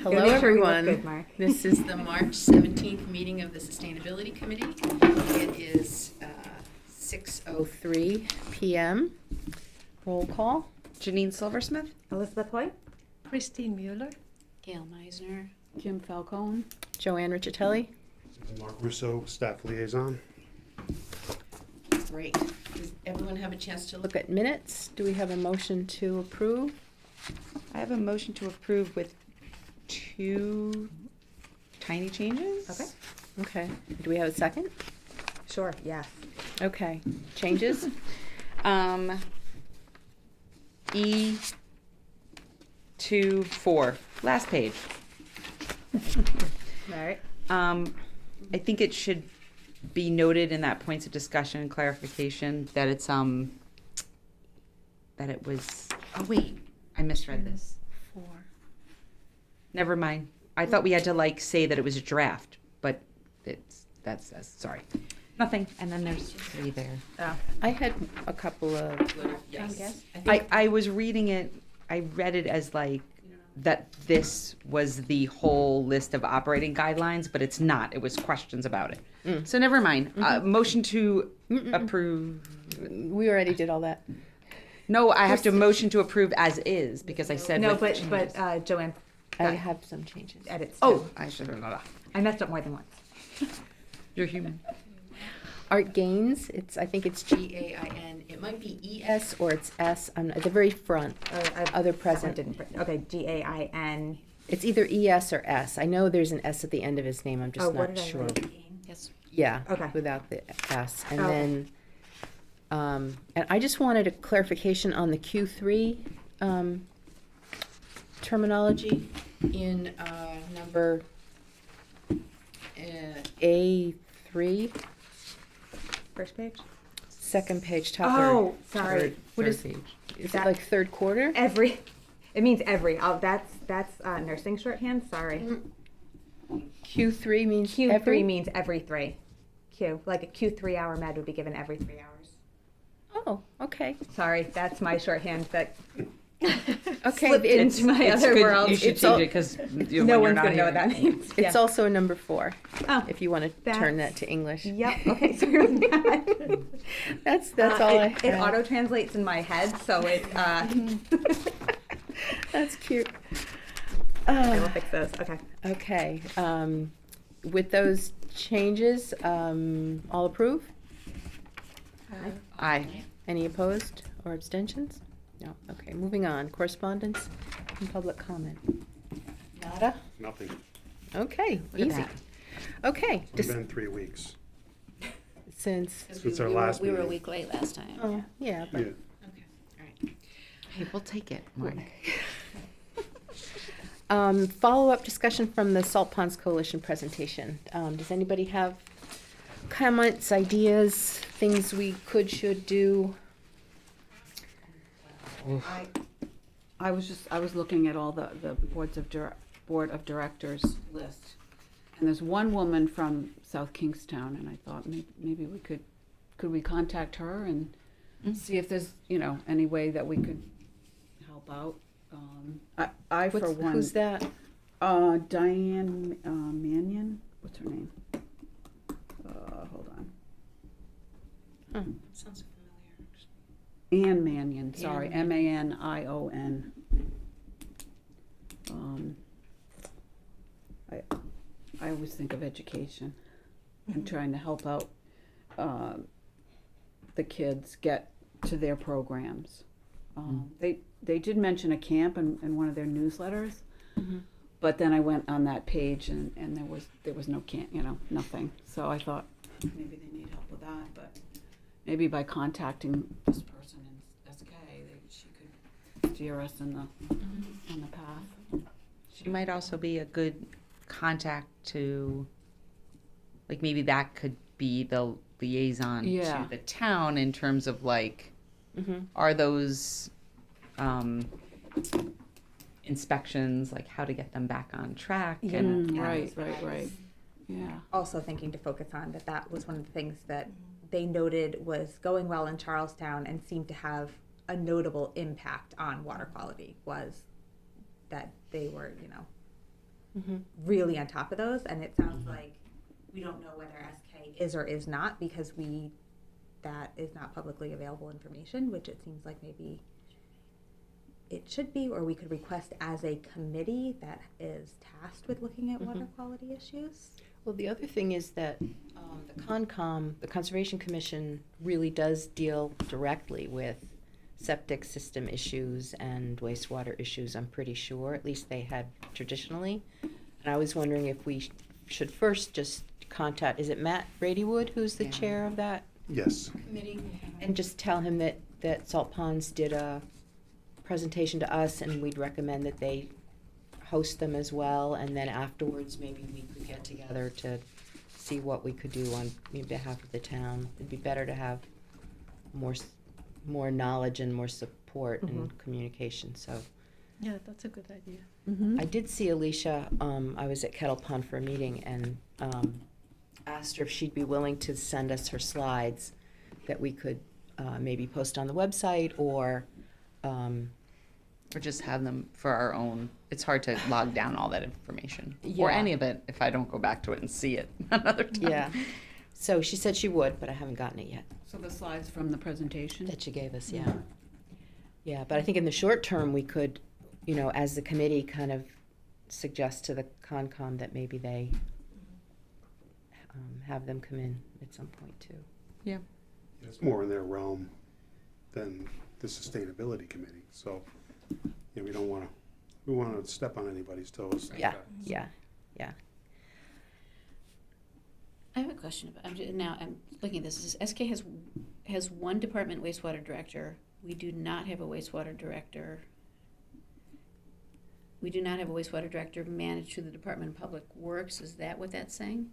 Hello, Make sure we look everyone. good, Mark. This is the March 17th meeting of the Sustainability Committee. It is 6:03 PM. Roll call. Janine Silversmith? Elizabeth Hoy? Christine Mueller. Gail Meisner. Jim Falcone. Joanne Riccitelli. Mark Russo, staff liaison. Great. Does everyone have a chance to look at minutes? Do we have a motion to approve? I have a motion to approve with 2 tiny changes. Okay. Okay. Do we have a second? Sure, yes. Okay. Changes? E 2-4, last page. All right. I think it should be noted in that points of discussion and clarification that it's that it was. Oh wait, I misread this. 4. Never mind. I thought we had to say that it was a draft, but that's sorry. Nothing. And then there's 3 there. Oh. I had a couple of, Yes. I was reading it, I read it as that this was the whole list of operating guidelines, but it's not. It was questions about it. So never mind. Motion to approve. we already did all that. No, I have to motion to approve as is because I said No, with but changes. Joanne I got have some changes. edits. Oh, too. I should have. I messed up more than once. You're human. Art Gaines, I think it's GAIN. It might be ES or it's S. At the very front. Other present. Didn't print. Okay, GAIN. It's either ES or S. I know there's an S at the end of his name. I'm just Oh, what not did I sure. write? Yes. Yeah. Okay. Without the S. And Oh. then, and I just wanted a clarification on the Q3 terminology in number A3, First page? second page, top Oh, third. sorry. What is Third page. Is That- it like third quarter? Every. It means every. Oh, that's nursing shorthand. Sorry. Q3 means Q3 every? means every 3. Q, like a Q3 hour med would be given every 3 hours. Oh, okay. Sorry, that's my shorthand that Okay. slipped into my other world. You should It's all- change it because No one's gonna know what that means. It's also a number 4, Oh, if you want to turn that That's- to English. Yep. Okay. Sorry about that. That's all I It have. auto translates in my head, so it. That's cute. I will fix those. Okay. Okay, with those changes, all approve? Aye. Any opposed or abstentions? No, okay, moving on. Correspondence and public comment. Nada? Nothing. Okay, Look at easy. that. Okay, It's been 3 weeks. since, Since our last We were a meeting. week late last time. oh, yeah, Yeah. but, Okay, all right. Hey, we'll take it, Mark. follow-up discussion from the Salt Ponds Coalition presentation. Does anybody have comments, ideas, things we could, should do? I was looking at all the board of directors list. And there's one woman from South Kingstown, and I thought maybe we could we contact her and see if there's, any way that we could help out. I for one. Who's that? Diane Mannion. What's her name? Hold on. Sounds familiar. Ann Mannion, sorry, Ann Manion. I always think of education and trying to help out the kids get to their programs. They did mention a camp in one of their newsletters, but then I went on that page and there was no camp, nothing. So I thought maybe they need help with that, but maybe by contacting this person in SK, she could steer us in the path. She might also be a good contact to, maybe that could be the liaison Yeah. to the town in terms of Mm-hmm. are those inspections, how to get them back on track? And Yeah. Right. Yeah. Also thinking to focus on that was one of the things that they noted was going well in Charlestown and seemed to have a notable impact on water quality was that they were, really on top of those, and it sounds like we don't know whether SK is or is not because that is not publicly available information, which it seems like maybe it should be, or we could request as a committee that is tasked with looking at water quality issues. Well, the other thing is that the Concom, the Conservation Commission, really does deal directly with septic system issues and wastewater issues, I'm pretty sure. At least they had traditionally. And I was wondering if we should first just contact, is it Matt Bradywood who's the chair of that Yes. committee? And just tell him that Salt Ponds did a presentation to us and we'd recommend that they host them as well, and then afterwards maybe we could get together to see what we could do on behalf of the town. It'd be better to have more knowledge and more support and communication, so. Yeah, that's a good idea. I did see Alicia, I was at Kettle Pond for a meeting and asked her if she'd be willing to send us her slides that we could maybe post on the website or just have them for our own. It's hard to log down all that information or Yeah. any of it if I don't go back to it and see it another time. yeah. So she said she would, but I haven't gotten it yet. So the slides from the presentation? That she gave us, yeah. Yeah, but I think in the short term, we could, as the committee kind of suggest to the Concom that maybe they have them come in at some point too. Yeah. It's more in their realm than the sustainability committee, so, we don't want to step on anybody's toes. like Yeah, that. yeah. I have a question about, I'm looking at this. It says SK has one department wastewater director. We do not have a wastewater director. We do not have a wastewater director managed through the Department of Public Works. Is that what that's saying?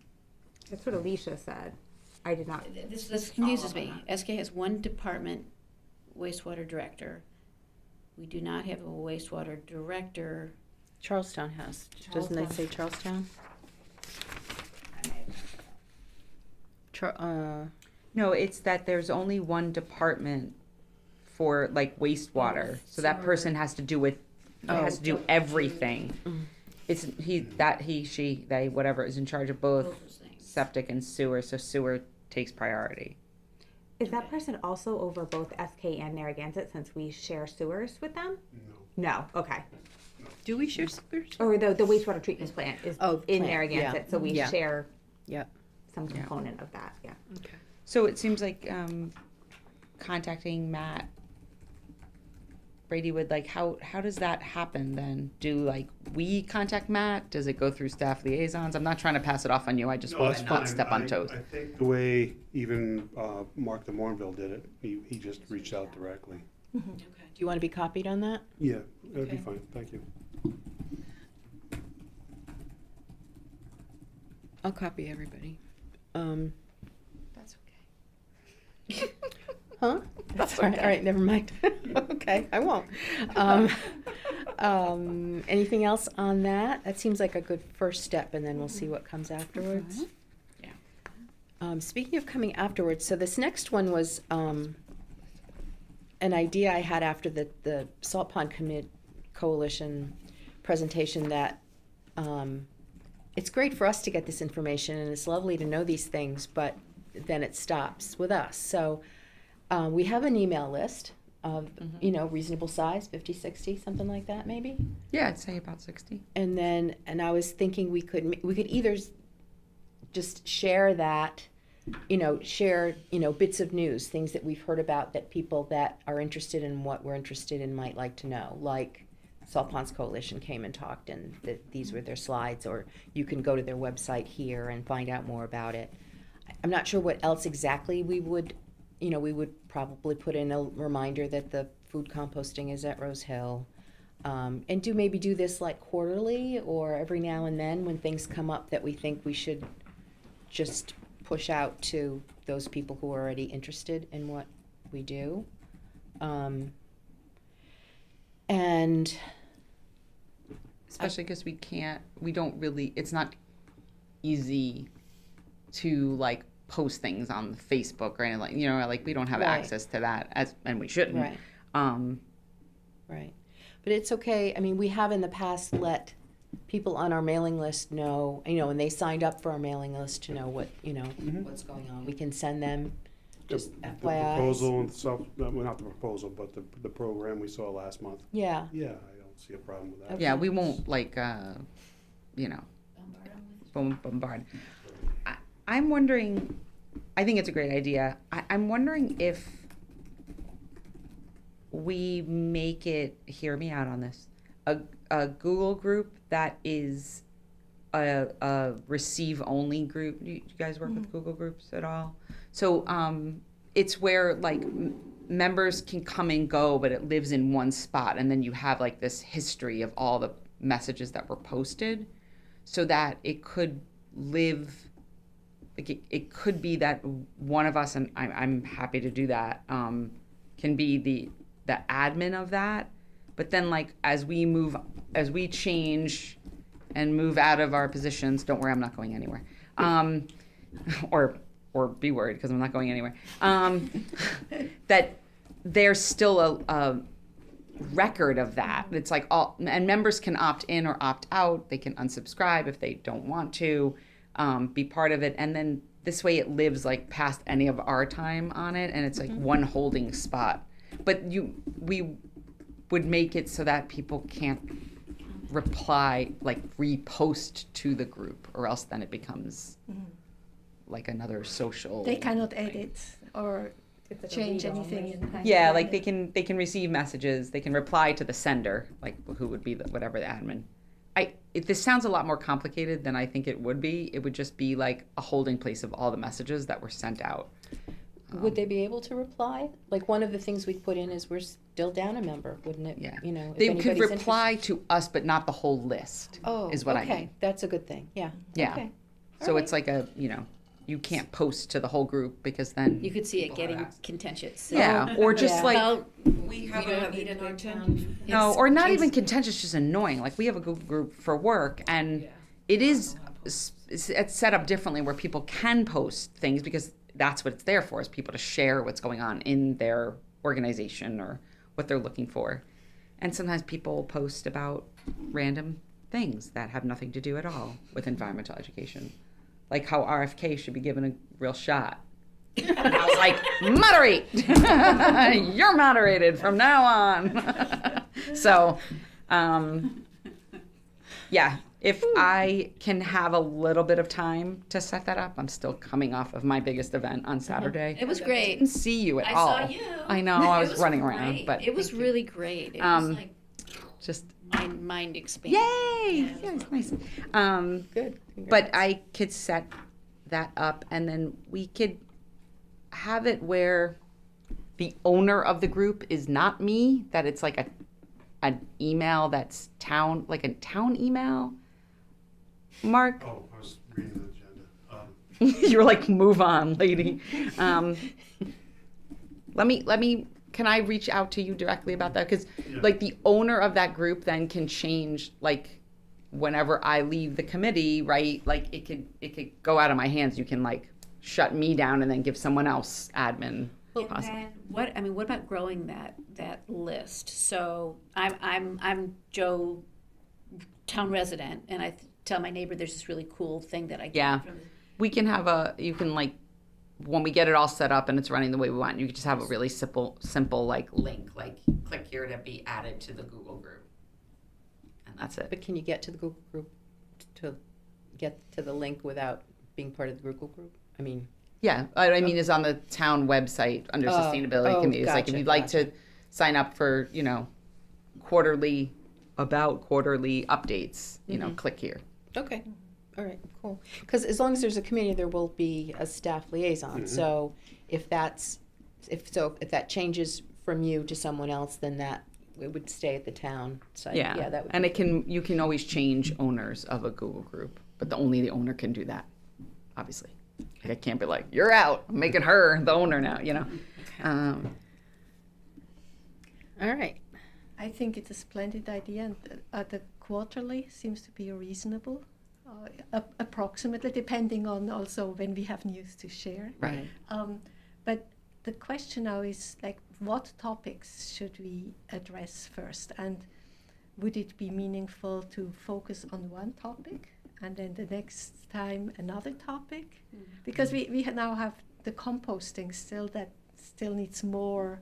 That's what Alicia said. I did not. This confuses me. SK has one department wastewater director. We do not have a wastewater director. Charlestown has, doesn't it say Charlestown? No, it's that there's only one department for like wastewater, so that person has to do with has to do everything. It's she, they, whatever is in charge of both Both those things. septic and sewer. So sewer takes priority. Is that person also over both SK and Narragansett since we share sewers with them? No. No. Okay. Do we share sewers? Or the wastewater treatment plant is Oh, in plant, Narragansett, yeah. so we Yeah. share Yep. some Yeah. component of that. Yeah. Okay. So it seems like contacting Matt Bradywood, like how does that happen then? Do we contact Matt? Does it go through staff liaisons? I'm not trying to pass it off on you. I just No, want that's to not fine. step on toes. I think the way even Mark de Morinville did it, he just reached out directly. Okay. Do you want to be copied on that? Yeah, that'd be Okay. fine, thank you. I'll copy everybody. That's okay. Huh? That's all right, never mind. Okay, I won't. Anything else on that? That seems like a good first step, and then we'll see what comes afterwards. Yeah. Speaking of coming afterwards, so this next one was an idea I had after the Salt Pond Coalition presentation that it's great for us to get this information, and it's lovely to know these things, but then it stops with us. So we have an email list of, reasonable size, 50, 60, something like that, maybe. Yeah, I'd say about 60. And then, I was thinking we could either just share that, share, bits of news, things that we've heard about that people that are interested in what we're interested in might like to know, like Salt Ponds Coalition came and talked and these were their slides, or you can go to their website here and find out more about it. I'm not sure what else exactly we would probably put in a reminder that the food composting is at Rose Hill. And maybe do this like quarterly or every now and then when things come up that we think we should just push out to those people who are already interested in what we do. And Especially because it's not easy to post things on Facebook or anything, we don't have Right. access to that and we shouldn't. Right. Right. But it's okay. I mean, we have in the past let people on our mailing list know, and they signed up for our mailing list to know what, Mhm. what's going on. We can send them just The FYI. proposal and stuff, well, not the proposal, but the program we saw last month. Yeah. Yeah, I don't see a problem with that. Okay. Yeah, we won't like, you know, Bombard 'em with- bombard. I'm wondering, I think it's a great idea. I'm wondering if we make it, hear me out on this, a Google group that is a receive only group. You guys work with Google groups at all? So it's where like members can come and go, but it lives in one spot. And then you have like this history of all the messages that were posted so that it could live, like it could be that one of us, and I'm happy to do that, can be the admin of that. But then like as we change and move out of our positions, don't worry, I'm not going anywhere. Or be worried because I'm not going anywhere. That there's still a record of that. It's like and members can opt in or opt out. They can unsubscribe if they don't want to be part of it. And then this way it lives like past any of our time on it. And it's like one holding spot. But we would make it so that people can't reply, like repost to the group, or else then it becomes like another social. They cannot thing. edit or It's like a change read-only. anything. Yeah, like they can receive messages. They can reply to the sender, like who would be whatever the admin. This sounds a lot more complicated than I think it would be. It would just be like a holding place of all the messages that were sent out. Would they be able to reply? Like one of the things we put in is we're still down a member, wouldn't it? Yeah. If They could anybody's reply to us, but not the whole list. Oh, is what I okay. mean. That's a good thing. Yeah. Yeah. Okay. So All it's like you can't post to the whole group because then You could see it people getting have access. contentious. Yeah, or just Yeah. like Well, We have don't a need in it our in town. no, it's- or not it's- even contentious, just annoying. Like we have a Google group for work, and it is it's set up differently where people can post things because that's what it's there for, is people to share what's going on in their organization or what they're looking for. And sometimes people post about random things that have nothing to do at all with environmental education, like how RFK should be given a real shot. And I was like, moderate. You're moderated from now on. So, yeah, if I can have a little bit of time to set that up, I'm still coming off of my biggest event on Saturday. It was I great. didn't see you at I all. saw you. I know, I It was running around, great. but it was thank you. really great. It Um, was like Just mind expanding. yay! Yeah, it was Yes, nice. Good. But I could set that up, and then we could have it where the owner of the group is not me. That it's like an email that's like a town email. Mark, Oh, I was reading the agenda. you were like, move on, lady. Let me. Can I reach out to you directly about that? Because Yeah. like the owner of that group then can change like whenever I leave the committee, right? Like it could go out of my hands. You can like shut me down and then give someone else admin. And Awesome. then what about growing that list? So I'm Joe, town resident, and I tell my neighbor there's this really cool thing that I get Yeah. from the, We can have you can like, when we get it all set up and it's running the way we want, you can just have a really simple like link, like click here to be added to the Google group. And that's it. But can you get to the Google group to get to the link without being part of the Google group? I mean, Yeah, I mean, is on the town website under sustainability committees. Like, if gotcha, you'd like to sign up for, quarterly updates, click here. okay. All right, cool. Because as long as there's a committee, there will be a staff liaison. So if that changes from you to someone else, then it would stay at the town site. Yeah, that would and be you can always change owners of a Google group, but only the owner can do that, obviously. Like, I can't be like, you're out, I'm making her the owner now, all right. I think it's a splendid idea, and the quarterly seems to be reasonable, approximately, depending on also when we have news to share. Right. But the question now is, like, what topics should we address first? And would it be meaningful to focus on one topic and then the next time another topic? Because we now have the composting still that still needs more,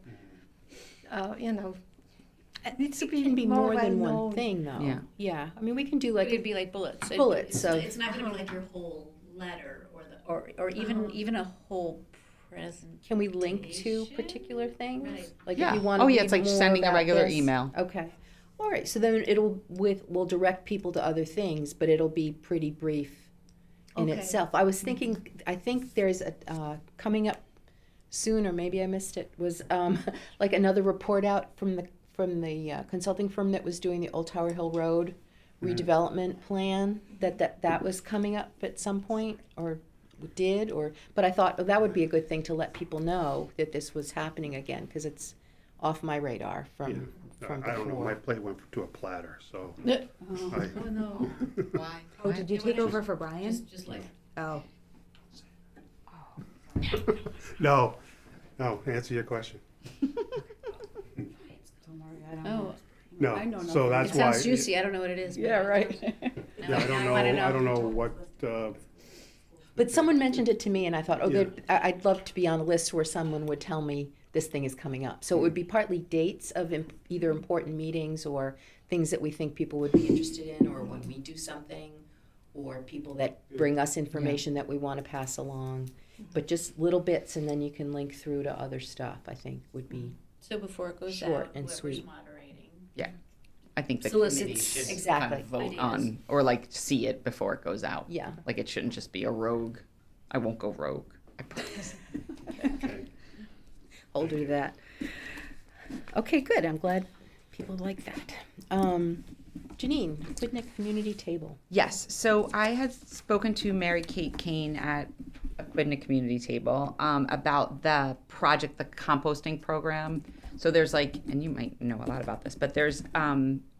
it needs to It be can be more than one well-known. thing, though. Yeah. Yeah. I mean, we can do like It'd be like bullets. Bullets, so- It's not gonna be like your whole letter or even a whole presentation. Can we link to particular things? Right. Like Yeah. if you want to Oh, yeah, it's like more sending a about regular this. email. Okay. All right. So then we'll direct people to other things, but it'll be pretty brief in Okay. itself. I was thinking, I think there's a coming up soon, or maybe I missed it, was like another report out from the consulting firm that was doing the Old Tower Hill Road redevelopment plan, that was coming up at some point, or but I thought, oh, that would be a good thing to let people know that this was happening again, because it's off my radar from before. I don't know, my plate went to a platter, so. No. I- Oh, no. Why? Oh, did you take over for Brian? Just like. Oh, No, answer your question. Don't worry, I don't know. Oh, No, I know so nothing. that's it why. sounds juicy. I don't know what it is. but- Yeah, right. Yeah, I don't know, wanna I don't know what, But someone mentioned it to me, and I thought, oh, Yeah. I'd love to be on a list where someone would tell me this thing is coming up. So it would be partly dates of either important meetings or things that we think people would be interested in, or when we do something, or people that bring us information that we want to pass along. But just little bits, and then you can link through to other stuff, I think would be. So before it goes Short out, and whoever's sweet. moderating. I think the Solicits committee should Exactly. kind of vote ideas. on, or like see it before it goes out. Yeah. Like it shouldn't just be a rogue. I won't go rogue. I promise. okay. Hold her to that. Okay, good. I'm glad people like that. Janine, Quidneck Community Table. Yes. So I had spoken to Mary Kate Kane at Aquidneck Community Table about the project, the composting program. So there's like, and you might know a lot about this, but there's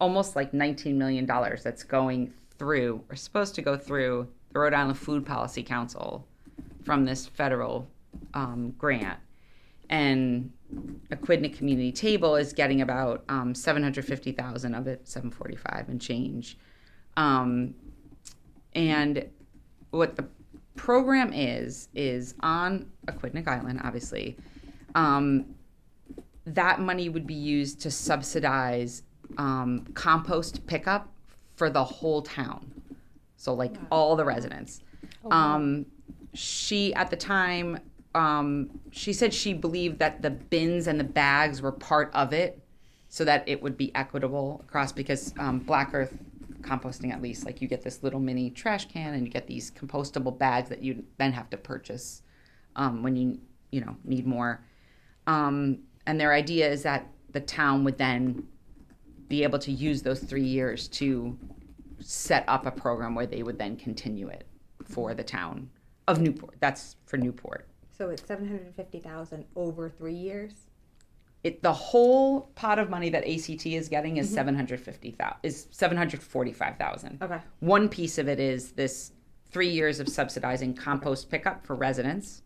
almost like $19 million that's going through, or supposed to go through, the Rhode Island Food Policy Council from this federal grant. And Aquidneck Community Table is getting about $750,000 of it, $745 and change. And what the program is on Aquidneck Island, obviously. That money would be used to subsidize compost pickup for the whole town. So like all the residents. She, at the time, she said she believed that the bins and the bags were part of it so that it would be equitable across, because Black Earth composting, at least, like you get this little mini trash can and you get these compostable bags that you then have to purchase when you need more. And their idea is that the town would then be able to use those 3 years to set up a program where they would then continue it for the town of Newport. That's for Newport. so it's 750,000 over 3 years. The whole pot of money that ACT is getting is $745,000. Okay. One piece of it is this 3 years of subsidizing compost pickup for residents.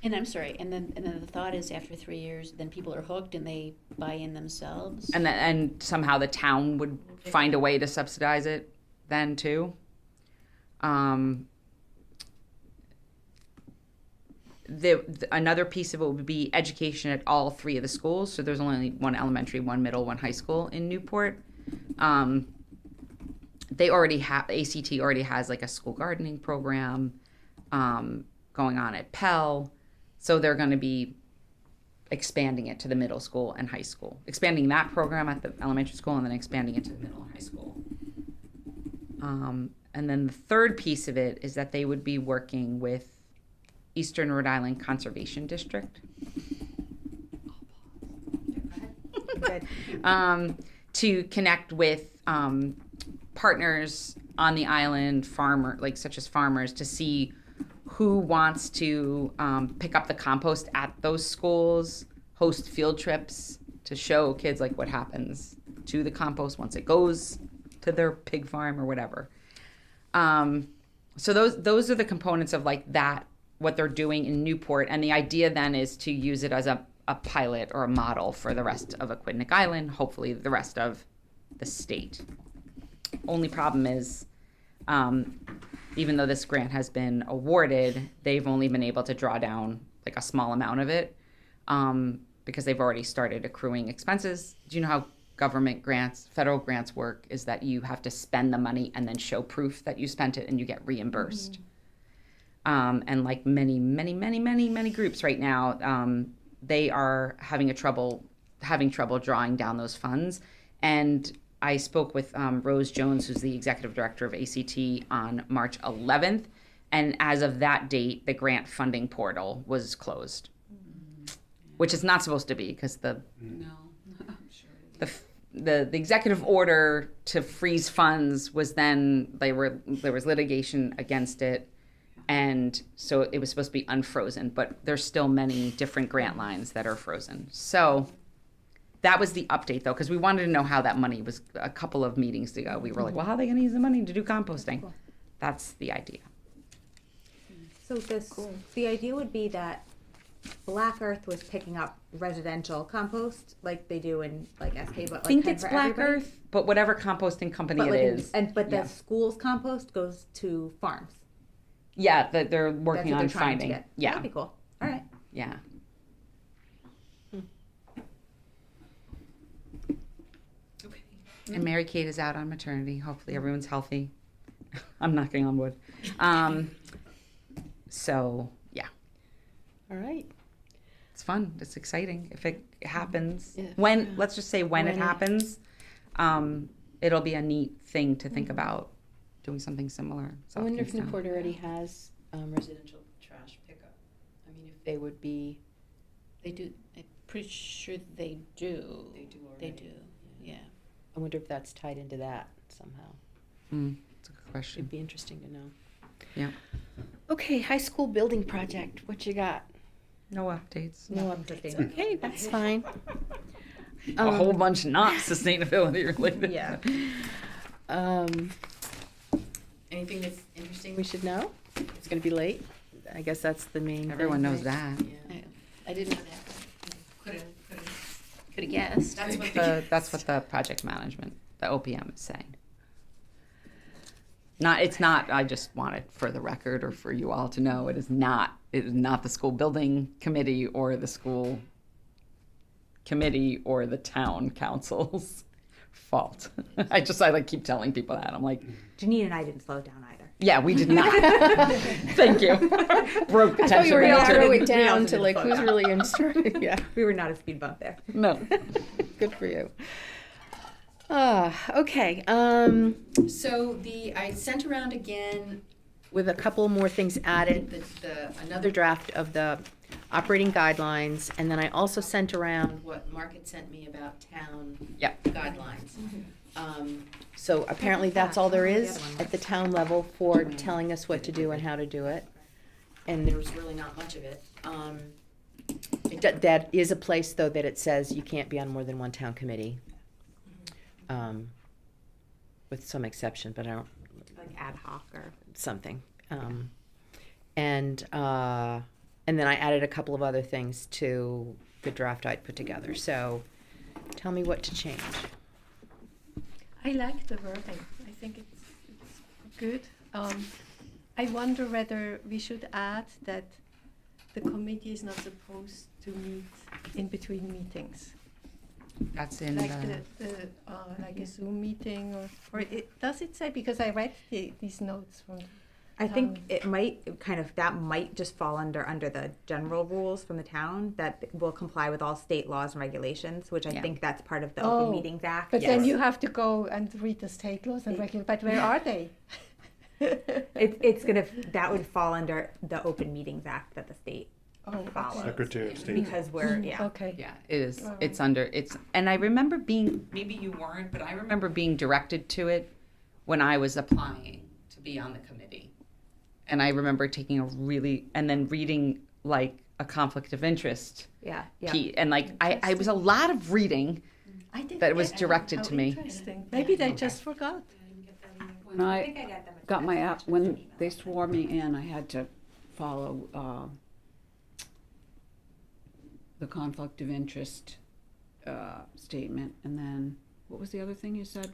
And I'm sorry, and then the thought is after 3 years, then people are hooked and they buy in themselves. And somehow the town would find a way to subsidize it then too. Another piece of it would be education at all 3 of the schools. So there's only one elementary, one middle, one high school in Newport. They already have, ACT already has like a school gardening program going on at Pell. So they're going to be expanding it to the middle school and high school, expanding that program at the elementary school and then expanding it to the middle and high school. And then the third piece of it is that they would be working with Eastern Rhode Island Conservation District Good. to connect with partners on the island, such as farmers, to see who wants to pick up the compost at those schools, host field trips to show kids like what happens to the compost once it goes to their pig farm or whatever. So those are the components of like that, what they're doing in Newport. And the idea then is to use it as a pilot or a model for the rest of Aquidneck Island, hopefully the rest of the state. Only problem is, even though this grant has been awarded, they've only been able to draw down like a small amount of it, because they've already started accruing expenses. Do you know how government grants, federal grants work? Is that you have to spend the money and then show proof that you spent it and you get reimbursed. And like many groups right now, they are having trouble drawing down those funds. And I spoke with Rose Jones, who's the executive director of ACT, on March 11th. And as of that date, the grant funding portal was closed, which is not supposed to be, because the executive order to freeze funds was then there was litigation against it. And so it was supposed to be unfrozen, but there's still many different grant lines that are frozen. So that was the update, though, because we wanted to know how that money was. A couple of meetings ago, we were like, well, how are they going to use the money to do composting? That's the idea. So the idea would be that Black Earth was picking up residential compost like they do in like SK, but I think like it's for Black everybody. Earth, but whatever composting company But it like is. but yeah. the school's compost goes to farms. Yeah, they're That's working what on they're trying finding. to get. Yeah, That'd be cool. All right. yeah. And Mary Kate is out on maternity. Hopefully everyone's healthy. I'm knocking on wood. So yeah, All right. it's fun. It's exciting. If it happens, Yeah. let's just say when it When it- happens, it'll be a neat thing to think about doing something similar. I wonder if South Kingstown. Newport already has residential trash pickup. I mean, if they would be. They do, I'm pretty sure they do. They do They already. do, yeah. I wonder if that's tied into that somehow. That's a good question. It'd be interesting to know. Yeah. Okay, high school building project. What you got? No updates. No Nothing updates. sustainable. Okay, that's fine. A whole bunch not sustainability related. Yeah. Anything that's interesting we should know? It's going to be late. I guess that's the main. Everyone thing, knows right? that. Yeah. I didn't know that. Could have guessed. That's what the project management, the OPM is saying. It's not, I just want it for the record or for you all to know, it is not the school building committee or the school committee or the town council's fault. I like keep telling people that. I'm like, Janine and I didn't slow down either. yeah, we did not. Thank you. Broke the I thought you were tension. going to narrow We it down also to didn't like slow who's down. really in charge. Yeah, We were not a speed bump there. No. good for you. Okay. So I sent around again with a couple more things added. Another draft of the operating guidelines, and then I also sent around what Mark had sent me about town Yep. guidelines. So apparently that's all there is at the town level for telling us what to do and how to do it. And there's really not much of it. That is a place, though, that it says you can't be on more than one town committee. With some exception, but I don't, Like ad hoc or. something. And then I added a couple of other things to the draft I'd put together. So tell me what to change. I like the wording. I think it's good. I wonder whether we should add that the committee is not supposed to meet in between meetings, That's in like the, like a Zoom meeting, or does it say? Because I read these notes from. I think it might that might just fall under the general rules from the town that will comply with all state laws and regulations, which I Yeah. think that's part of the Oh, Open Meetings Act. But then Yes. you have to go and read the state laws and regulate. But where are they? That would fall under the Open Meetings Act that the state Oh, follows. Secretary of State. Because we're, yeah. Okay. yeah, it is. It's under, and I remember maybe you weren't, but I remember being directed to it when I was applying to be on the committee. And I remember taking and then reading like a conflict of interest Yeah, yeah. piece. And like, I was a lot of reading I didn't that was get- directed how to me. Interesting. Maybe they just forgot. When I got my app, when they swore me in, I had to follow the conflict of interest statement, and then what was the other thing you said?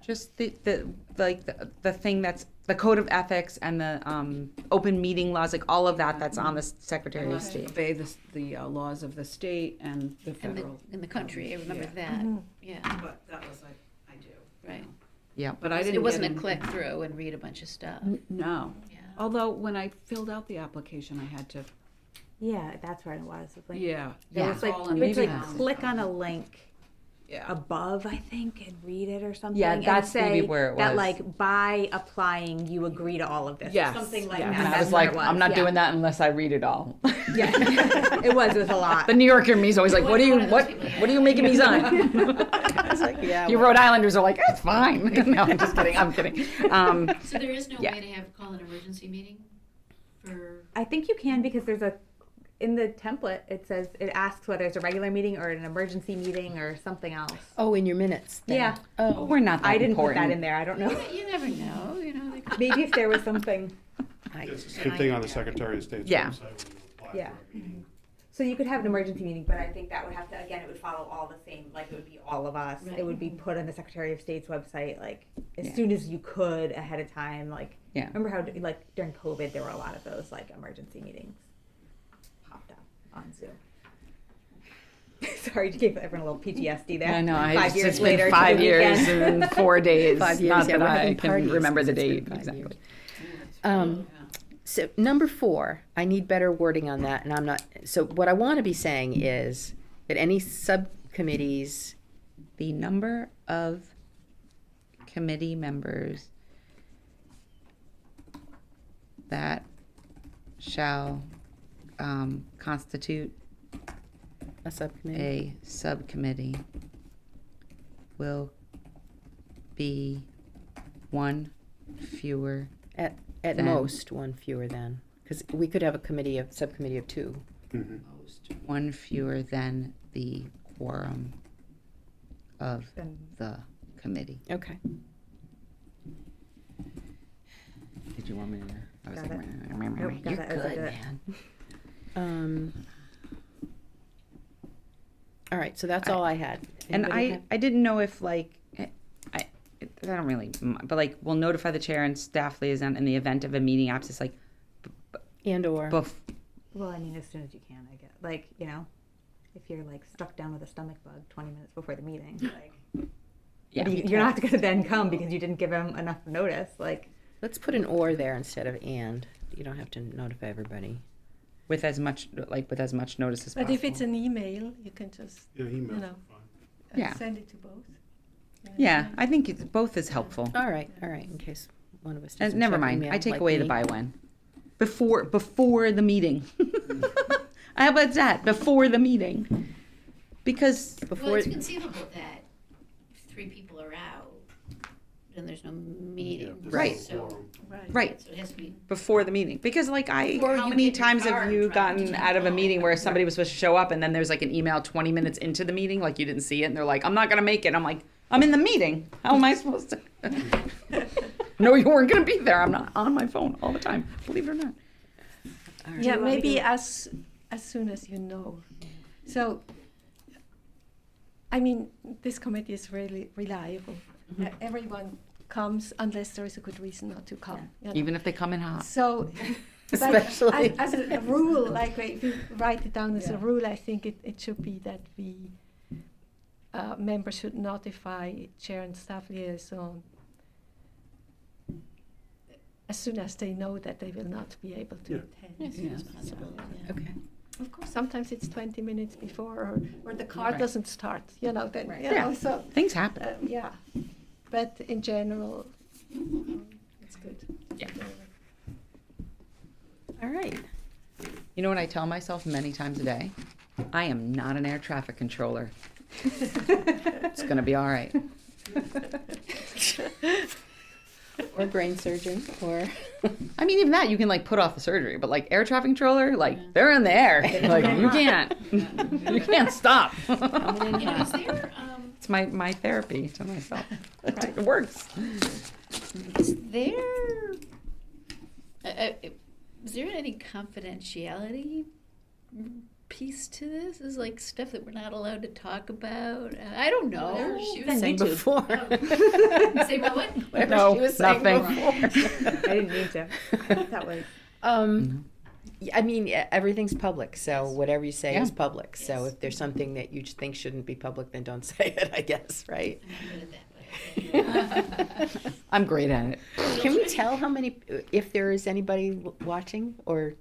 Just the thing that's the code of ethics and the open meeting laws, like all of that's on the Secretary of Must State. obey the laws of the state and the In the, federal. in the country, I remember Yeah. that, yeah, But that was like, I do. right. Yeah. But I didn't. It wasn't a get click through and read a bunch of stuff, No. yeah. Although when I filled out the application, I had to. Yeah, that's where it was. It's like, Yeah. There Yeah. was like, All in you had to the like town. click on a link Yeah. above, I think, and read it or something. Yeah, and that's say maybe where it that was. like by applying you agree to all of this. Yes, Something like yes. that. And I That's was what like, it was. I'm not yeah. doing that unless I read it all. Yeah, it was a lot. The New Yorker in me is always like, You're what are you, one of those what, people, yeah. what are you making me sign? I was like, yeah. You Rhode Islanders are like, it's fine. No, I'm just kidding. I'm kidding. So there is no Yeah. way to call an emergency meeting for, I think you can because there's in the template it says it asks whether it's a regular meeting or an emergency meeting or something else. Oh, in your minutes. then. Yeah. Oh, We're not that I didn't important. put that in there. I don't know. you never know, you know, they could. Maybe if there was something. It's the same thing on the Secretary of State's Yeah. website when you apply Yeah. for a meeting. So you could have an emergency meeting, but I think that would have to, again, it would follow all the same, like it would be all of us. Right. It would be put on the Secretary of State's website, like as Yeah. soon as you could ahead of time. Like, Yeah. remember how like during COVID there were a lot of those like emergency meetings popped up on Zoom. Sorry, you gave everyone a little PTSD there. I know. 5 years It's later, been to 5 the years weekend. and 4 days. 5 years, Not yeah, that we're I having can parties remember the since it's been date 5 exactly. years. So number 4, I need better wording on that, and I'm not. So what I want to be saying is that any subcommittees, The number of committee members that shall constitute a subcommittee, a subcommittee will be one fewer at then- most one fewer than, because we could have a subcommittee of 2. Mhm. one fewer than the quorum of Then- the committee. Okay. Did you want me to? I was Got like, it. "Meh, meh, meh, Nope, meh." got You're it as I good, did it. man. All right, so that's all I had. And Anybody have- I didn't know if like I don't really, but like we'll notify the chair and staff liaison in the event of a meeting absence, like and or Well, I mean, as soon as you can, I guess. Like, you know, if you're like struck down with a stomach bug 20 minutes before the meeting, like, yeah. you're not going to then come because you didn't give them enough notice. Like, let's put an or there instead of and. You don't have to notify everybody. with as much notice as But possible. if it's an email, you can just Yeah, email. know. Fine. Yeah. send it to both. Yeah, I think both is helpful. All right, in case one of us And doesn't never check mind. email I take like away the me. by when. Before the meeting. How about that? Before the meeting. Because Well, Before, it's conceivable that if 3 people are out, then there's no meeting. there's Right. no So, quorum. right. so it has to be, before the meeting. Because like Before how you many get your times car have and you try to gotten do out of a it. meeting where somebody was supposed to show up and then there's like an email 20 minutes into the meeting, like you didn't see it, and they're like, I'm not gonna make it. I'm like, I'm in the meeting. How am I supposed to? No, you weren't gonna be there. I'm not on my phone all the time. Believe it or not. Yeah, you want me maybe to- as soon as you know. So, I mean, this committee is really reliable. Everyone comes unless there is a good reason not to come. you know. Even if they come in hot. So, but Especially. as a rule, like if you write it down as a rule, I think it should be that we members should notify chair and staff liaison as soon as they know that they will not be able to Yeah. attend. as soon as Yeah. possible, yeah. okay. Of course, sometimes it's 20 minutes before, or the car Right. doesn't start. You know, then Right. you Yeah. know. So Things happen. yeah, but in general, it's good. Yeah. All right. You know what I tell myself many times a day? I am not an air traffic controller. It's gonna be all right. Or brain surgeon, or I mean, even that you can like put off the surgery, but like air traffic controller, like they're in the air. Like you can't stop. coming in You know, hot. is there, It's my therapy to myself. It works. is there, is there any confidentiality piece to this? Is like stuff that we're not allowed to talk about? I don't know. She was saying before. Say what? Whatever No, she was saying nothing. before. I didn't mean to. That was. Yeah, I mean, everything's public, so whatever you say is Yeah. public. So Yes. if there's something that you just think shouldn't be public, then don't say it, I guess, right? I'm great at it. Can we tell how many, if there is anybody watching, or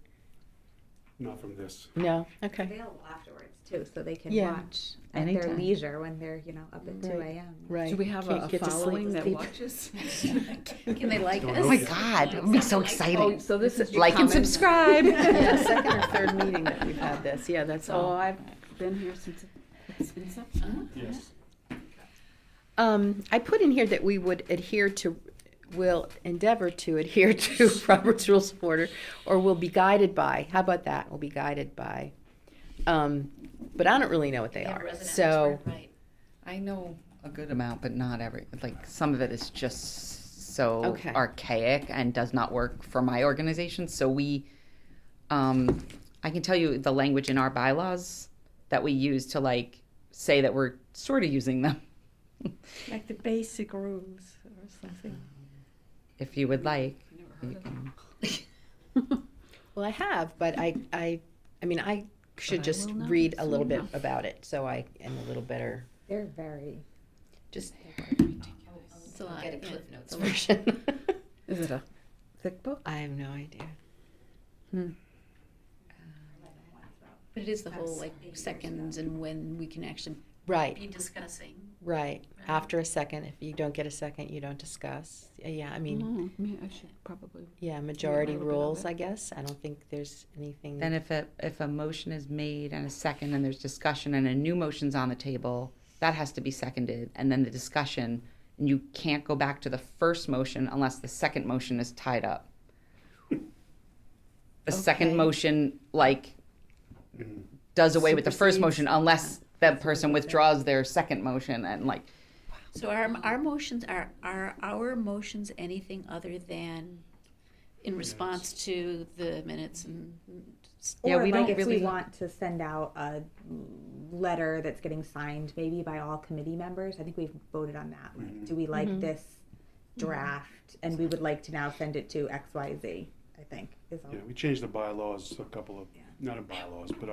Not from this. no? Okay. Available afterwards too, so they can Yeah. watch at their Anytime. leisure when they're up at 2 Right. a.m. Right. Do we have Can't a get to sleep following with that people. watches? Can they like Don't us? Oh my God, it would be so exciting. So this is Like and subscribe. Yeah, second or third meeting that we've had this. Yeah, that's So all. I've been here since its inception. Yes. I put in here that we would will endeavor to adhere to Robert's Rules of Order, or will be guided by. How about that? Will be guided by. But I don't really know what they Yeah, are. resident So expert, right. I know a good amount, but not every. Like some of it is just so Okay. archaic and does not work for my organization. So we, I can tell you the language in our bylaws that we use to like say that we're sort of using them, Like the basic rules or something. if you would like. You can- well, I have, but I mean, I should I just will not read a little soon bit enough. about it, so I am a little better. They're very. Just It's a lot. get a yeah. Cliff Notes version. Is it a thick book? I have no idea. But it is the whole like seconds and when we can actually Right. be discussing. Right. After a second, if you don't get a second, you don't discuss. Yeah, I mean, I should probably. yeah, majority little bit of rules, it. I guess. I don't think there's anything. Then if a motion is made and a second and there's discussion and a new motion's on the table, that has to be seconded, and then the discussion, and you can't go back to the first motion unless the second motion is tied up. The second Okay. motion like does away with the first Supersedes? motion unless that person withdraws their second motion and like So our motions are our motions anything other than in response to the minutes and Yeah, Or we like don't if really- we want to send out a letter that's getting signed maybe by all committee members. I think we've voted on that. Like, do we like this draft and we would like to now send it to XYZ, I think. Is all. Yeah, we changed the bylaws a couple of, Yeah. not a bylaws, but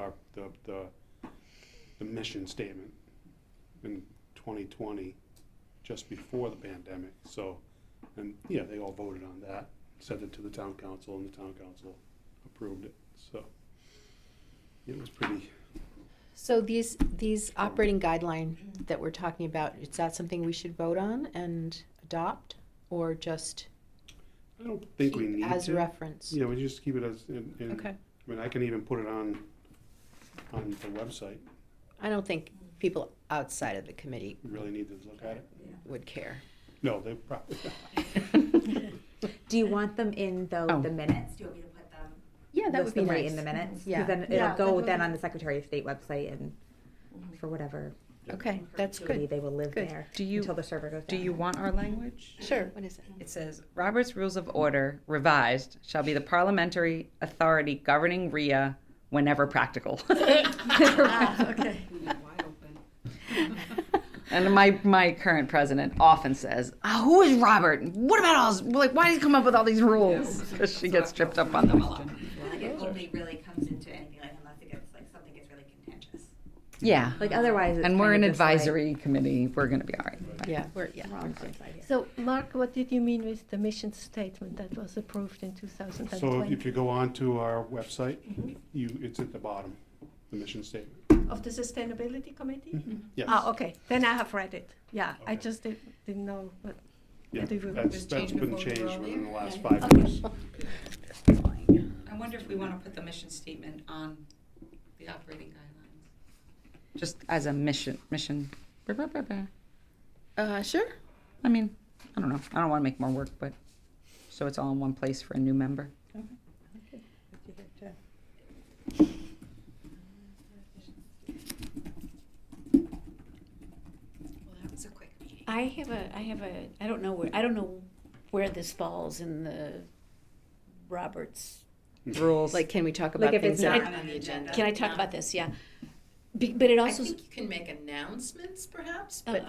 the mission statement in 2020, just before the pandemic. So, and yeah, they all voted on that, sent it to the town council, and the town council approved it. So it was pretty. So these operating guideline that we're talking about, is that something we should vote on and adopt, or just I don't think we keep need as to. reference? Yeah, we just keep it as. In, Okay. I mean, I can even put it on the website. I don't think people outside of the committee We really need to look at it. would care. No, they probably. Do you want them in though Oh. the minutes? Do you want me to put them? Yeah, that would list be them nice. right in the minutes? 'Cause Yeah. then it'll Yeah, that go would then be- on the Secretary of State website and for whatever Okay, that's perpetuity good. they will live Good. there Do you- until the server goes do down. you want our language? Sure. What is it? It says, Robert's Rules of Order revised shall be the parliamentary authority governing RIA whenever practical. Ah, okay. Wide open. And my current president often says, who is Robert? What about all this? Like, why did he come up with all these rules? Because she gets tripped up on them a lot. I think it only really comes into anything like unless it gets like something gets really contentious. Yeah. Like otherwise, it's And we're kind an of just, like, advisory committee. We're going to be all right. Yeah, we're wrong side here. So, Mark, what did you mean with the mission statement that was approved in 2020? So if you go on to our website, it's at the bottom, the mission statement. Of the Sustainability Committee? Yes. Ah, okay. Then I have read it. Yeah, I Okay. just didn't know. But Yeah, they will- that's Just that's change the been folder changed earlier. within the last Yeah. 5 years. I wonder if we want to put the mission statement on the operating guidelines. Just as a mission. Sure. I mean, I don't know. I don't want to make more work, but so it's all in one place for a new member. Well, that was a quick meeting. I don't know where this falls in the Roberts rules. Like, can we talk Like about if things it's that not aren't on the agenda? Can I talk about this? Yeah. But it I also, think you can make announcements perhaps, uh, but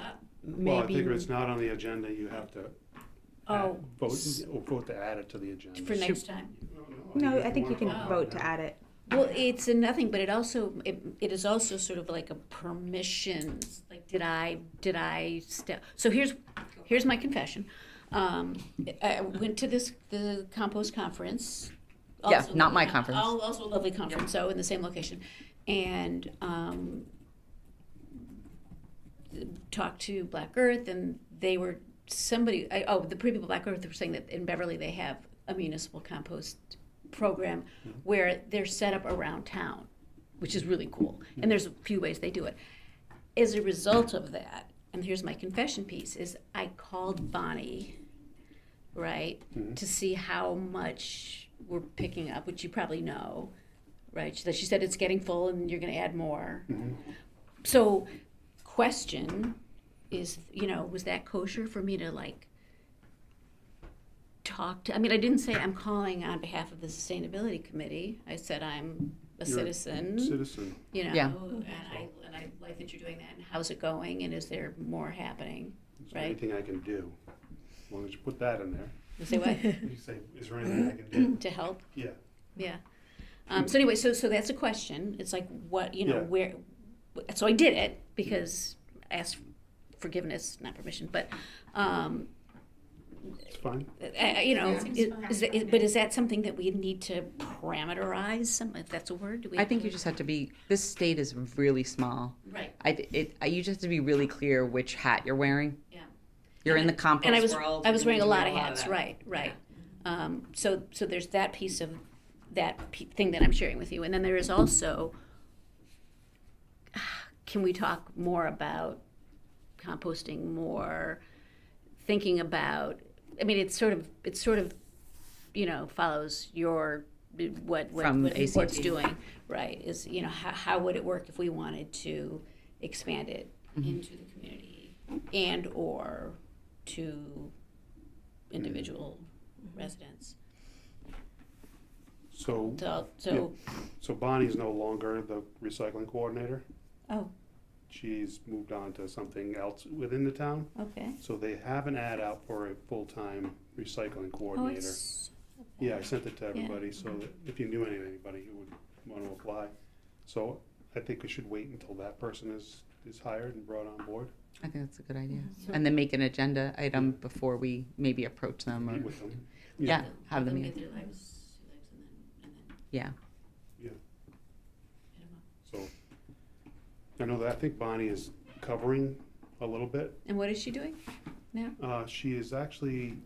Well, I Maybe. think if it's not on the agenda, you have to oh, vote to add it to the agenda. for next time. No, I think you can wanna vote vote to add it. Well, it's a nothing, but it also, it is also sort of like a permissions, like, did I step, so here's my confession. I went to the compost conference. Yeah, also- not my conference. Also a lovely conference, so in the same location. And, talked to Black Earth, and they were, the pre-people Black Earth were saying that in Beverly they have a municipal compost program where they're set up around town, which is really cool. And there's a few ways they do it. As a result of that, and here's my confession piece, is I called Bonnie, right, to see how much we're picking up, which you probably know, right? She said it's getting full and you're gonna add more. So, question is, was that kosher for me to like talk to, I mean, I didn't say I'm calling on behalf of the sustainability committee. I said I'm a You're citizen, Citizen. Yeah. and I like that you're doing that, and how's it going, and is there more happening? Is there Right. anything I can do? As long as you put that in there. You say what? You say, is there anything I can do? To help? Yeah. Yeah. So anyway, so that's a question. It's like, what, Yeah. where, so I did it because I asked forgiveness, not permission, but, It's fine. but is that something that we need to parameterize, if that's a word? Do we I think you just have to be. This state is really small. Right. You just have to be really clear which hat you're wearing. Yeah. You're in the compost And world. I was wearing a you're lot of doing hats, that. right. So there's that piece of thing that I'm sharing with you, and then there is also, can we talk more about composting more, thinking about, I mean, it's sort of, follows your, what From the board's ACT. doing, right, is, how would it work if we wanted to expand it into the community and/or to individual residents? So, So, Bonnie's no longer the recycling coordinator. oh, She's moved on to something else within the town. okay. So they have an ad out for a full-time recycling Oh, coordinator. it's, Yeah, I sent it to everybody, so that if you knew anybody who would want to apply. So I think we should wait until that person is hired and brought on board, I think that's a good idea. And then make an agenda item before we maybe approach them or meet with them. yeah, have them. get meet. their lives, and then Yeah. Yeah, hit 'em up. so, I know that, I think Bonnie is covering a little bit. And what is she doing now? She is actually,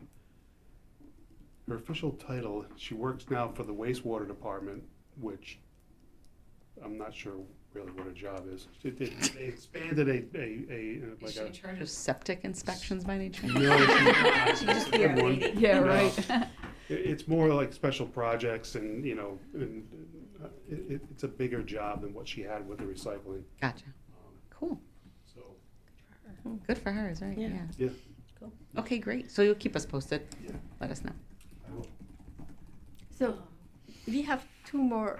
her official title, she works now for the wastewater department, which I'm not sure really what her job is. They expanded like a. Just septic inspections by any chance? No, she's not. Good one. Yeah, No. right. It's more like special projects and, it's a bigger job than what she had with the recycling. Gotcha. Um, Cool. So, Good for her, is right? Yeah. Yeah. yeah, Okay, great. So you'll keep us posted. Yeah. Let us know. I will. So we have two more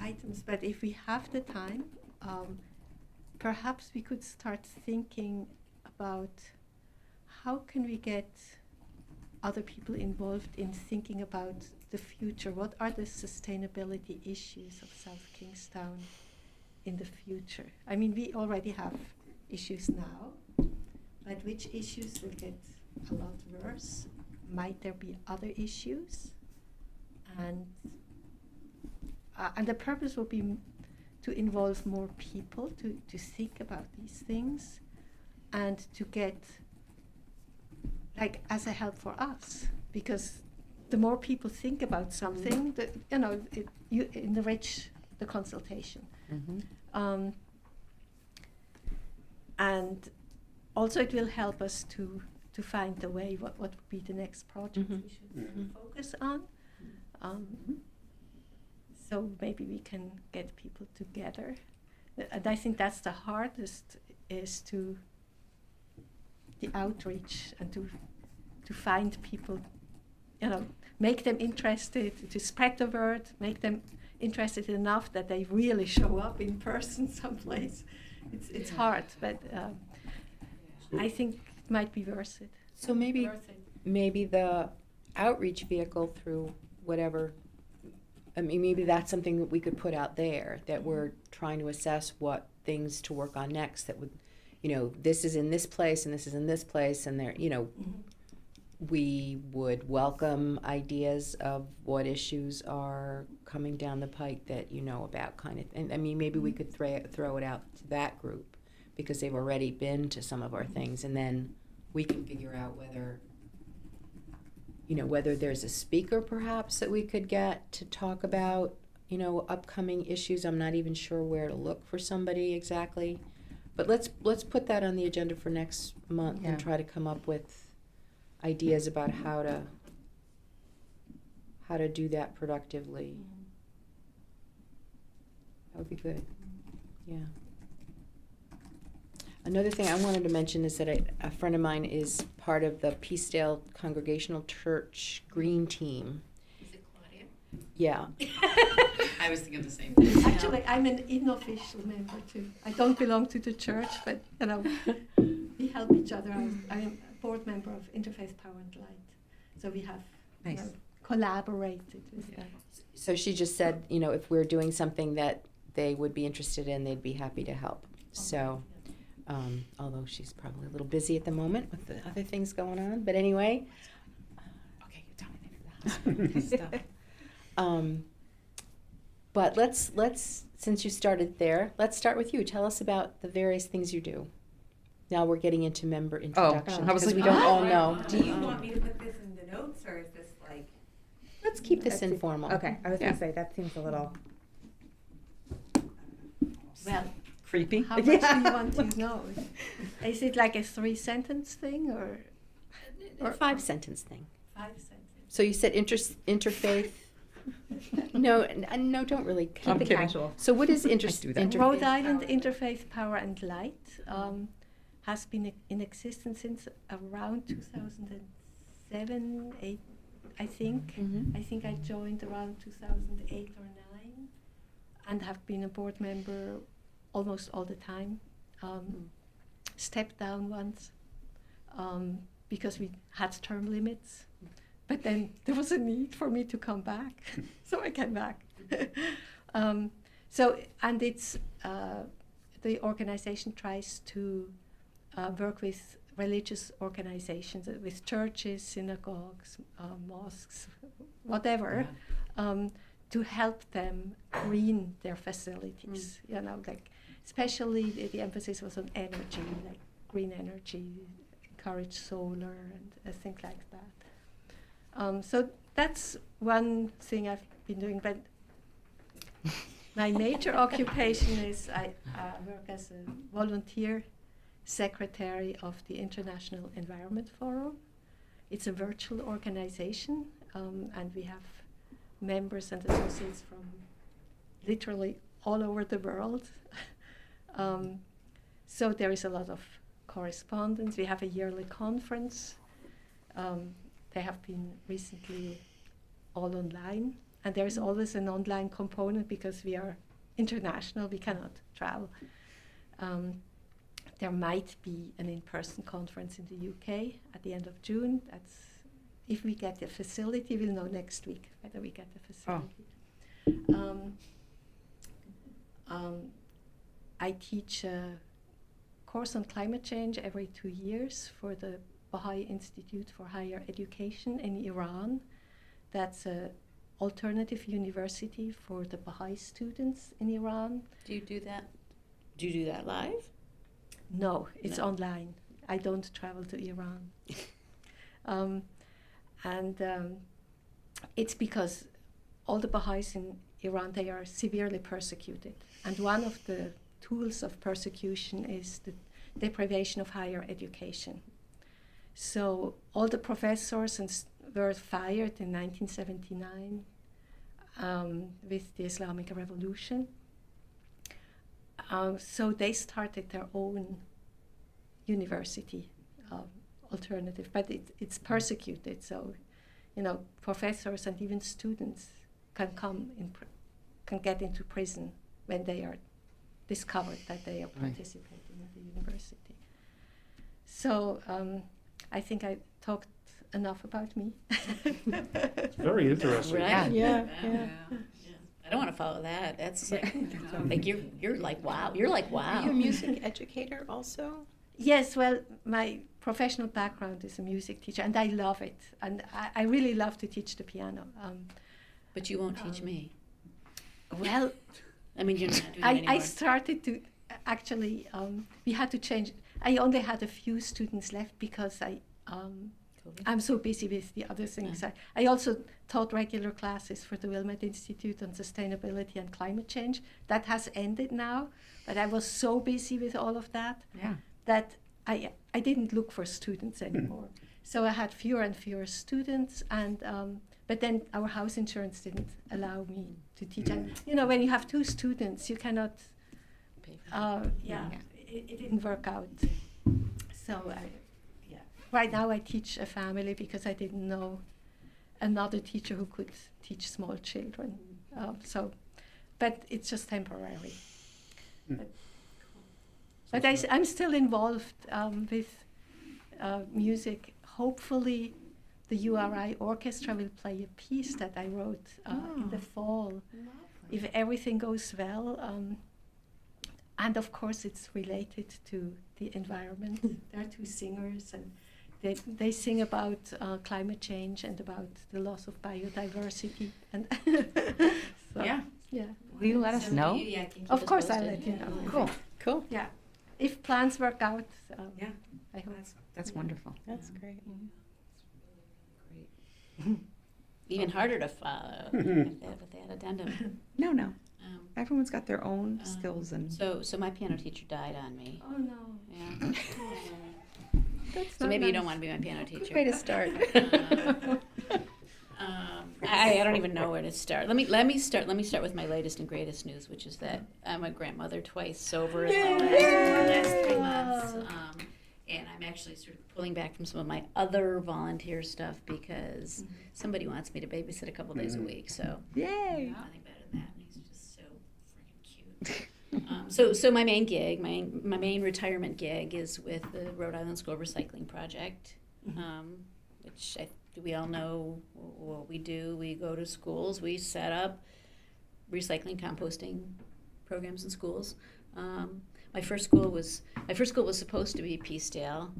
items, but if we have the time, perhaps we could start thinking about how can we get other people involved in thinking about the future. What are the sustainability issues of South Kingstown in the future? I mean, we already have issues now, but which issues will get a lot worse? Might there be other issues? And the purpose will be to involve more people to think about these things and to get, like, as a help for us, because the more people think about something, you enrich the consultation. Mm-hmm. And also it will help us to find the way, what would be the next project we should focus on. So maybe we can get people together. And I think that's the hardest, is to the outreach and to find people, make them interested, to spread the word, make them interested enough that they really show up in person someplace. It's hard, but I think it might be worth it. So maybe the outreach vehicle through whatever, I mean, maybe that's something that we could put out there, that we're trying to assess what things to work on next that would, this is in this place and this is in this place, and there, we would welcome ideas of what issues are coming down the pike that you know about, kind of. And I mean, maybe we could throw it out to that group because they've already been to some of our things, and then we can figure out whether there's a speaker perhaps that we could get to talk about, upcoming issues. I'm not even sure where to look for somebody exactly, but let's put that on the agenda for next month and try to come up with ideas about how to do that productively. That would be good. Yeah. Another thing I wanted to mention is that a friend of mine is part of the Peacedale Congregational Church Green Team. Is it Claudia? Yeah. I was thinking the same thing. Actually, I'm an unofficial member too. I don't belong to the church, but we help each other. I'm a board member of Interfaith Power and Light, so we have Nice. Collaborated with that. So she just said, if we're doing something that they would be interested in, they'd be happy to help. So, although she's probably a little busy at the moment with the other things going on, but anyway. Okay, you're telling me stuff. But let's since you started there, let's start with you. Tell us about the various things you do. Now we're getting into member introductions I was because like, we don't all know. Do you want me to put this in the notes, or is this like? Let's keep this informal. Okay, I was Yeah. gonna say that seems a little. Well, Creepy. how much do you want to know? Is it like a 3-sentence thing or Or 5-sentence thing. 5 sentences? So you said interfaith. No, don't really. Keep I'm it kidding. casual. So what is do that. Rhode Island Interfaith Power and Light has been in existence since around 2007, 8, I think. Mhm. I think I joined around 2008 or 9, and have been a board member almost all the time. Stepped down once because we had term limits, but then there was a need for me to come back, so I came back. And it's the organization tries to work with religious organizations, with churches, synagogues, mosques, whatever, to help them green their facilities. Especially the emphasis was on energy, like green energy, encourage solar and things like that. So that's one thing I've been doing, but my major occupation is I work as a volunteer secretary of the International Environment Forum. It's a virtual organization, and we have members and associates from literally all over the world. So there is a lot of correspondence. We have a yearly conference. They have been recently all online, and there is always an online component because we are international, we cannot travel. There might be an in-person conference in the UK at the end of June. That's if we get the facility. We'll know next week whether we get the facility. I teach a course on climate change every 2 years for the Baha'i Institute for Higher Education in Iran. That's an alternative university for the Baha'i students in Iran. Do you do that? Do you do that live? No, it's No. online. I don't travel to Iran. It's because all the Baha'is in Iran, they are severely persecuted. And one of the tools of persecution is the deprivation of higher education. So all the professors were fired in 1979 with the Islamic Revolution. So they started their own university alternative, but it's persecuted. So professors and even students can can get into prison when they are discovered that they are Right. participating in the university. So I think I talked enough about me. It's very interesting. Right? Yeah, Yeah. I don't want to follow that. That's like you're like wow. You're like wow. Are you a music educator also? Yes, well, my professional background is a music teacher, and I love it. And I really love to teach the piano. But you won't teach me. Well, I mean, you're not doing it I anymore. started to actually, we had to change. I only had a few students left because I'm so busy with the other things. I also taught regular classes for the Wilmette Institute on Sustainability and Climate Change. That has ended now, but I was so busy with all of that Yeah. that I didn't look for students anymore. So I had fewer and fewer students, and but then our house insurance didn't allow me to teach. And when you have 2 students, you cannot. Pay for it. It didn't work out. So right now I teach a family because I didn't know another teacher who could teach small children. But it's just temporary. But I'm still involved with music. Hopefully, the URI orchestra will play a piece that I wrote in the fall. If everything goes well. And of course, it's related to the environment. There are 2 singers, and they sing about climate change and about the loss of biodiversity. And so, Yeah. yeah. Will you let us know? Yeah, can keep Of us course, I'll posted. let you know. Cool. Cool. Yeah, if plans work out. Yeah. I hope. That's wonderful. That's great. Even harder to follow with that addendum. No. Um, Everyone's got their own skills and. so my piano teacher died on me. Oh no. Yeah. That's So not maybe you don't nice. want to be my piano teacher. Way to start. I don't even know where to start. Let me start with my latest and greatest news, which is that I'm a grandmother twice sober in the last 3 months. And I'm actually sort of pulling back from some of my other volunteer stuff because somebody wants me to babysit a couple days a week. So Yay! nothing better than that. And he's just so freaking cute. So my main gig, my main retirement gig, is with the Rhode Island School Recycling Project, which we all know what we do. We go to schools, we set up recycling, composting programs in schools. My first school was supposed to be Peacedale.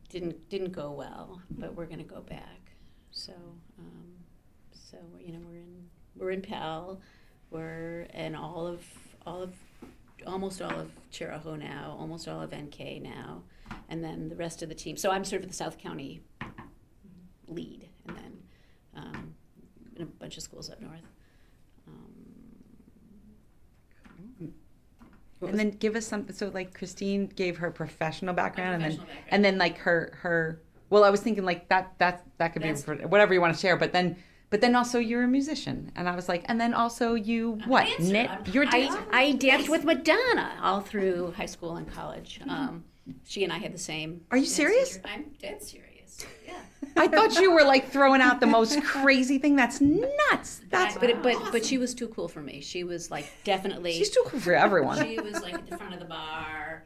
Didn't go well, but we're going to go back. So we're in Pell. We're in almost all of Cheraho now, almost all of NK now, and then the rest of the team. So I'm sort of the South County lead, and then in a bunch of schools up north. And then give us something. So like Christine gave her professional background, professional and then like her. Well, I was thinking like that could be for whatever you want to share, but then also you're a musician, and I was like, and then also you what? Knit? You're a dancer. I danced with Madonna all through high school and college. She and I had the same. Are you dance serious? teacher. I'm dead serious. Yeah. I thought you were like throwing out the most crazy thing. That's nuts. That's But she was too cool for me. She was like definitely. she's too cool for everyone. She was like at the front of the bar,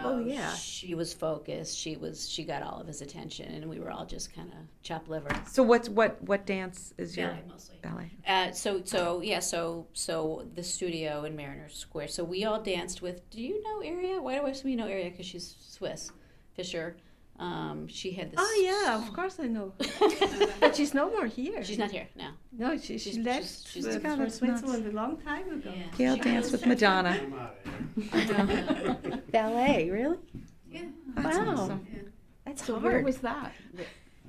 Oh, yeah. She was focused. She got all of his attention, and we were all just kind of chopped liver. So what dance is your Ballet mostly. ballet? So the studio in Mariner Square. So we all danced with. Do you know Aria? Why do I assume you know Aria? Because she's Swiss. Fisher. She had this. Oh yeah, of course I know. But she's no more here. She's not here now. No, she left she's- for God, that's nuts. Switzerland a long time ago. Gail She danced goes- with Madonna. I'm out of here. Ballet, really? Yeah. That's Wow. awesome. That's So hard. where was that?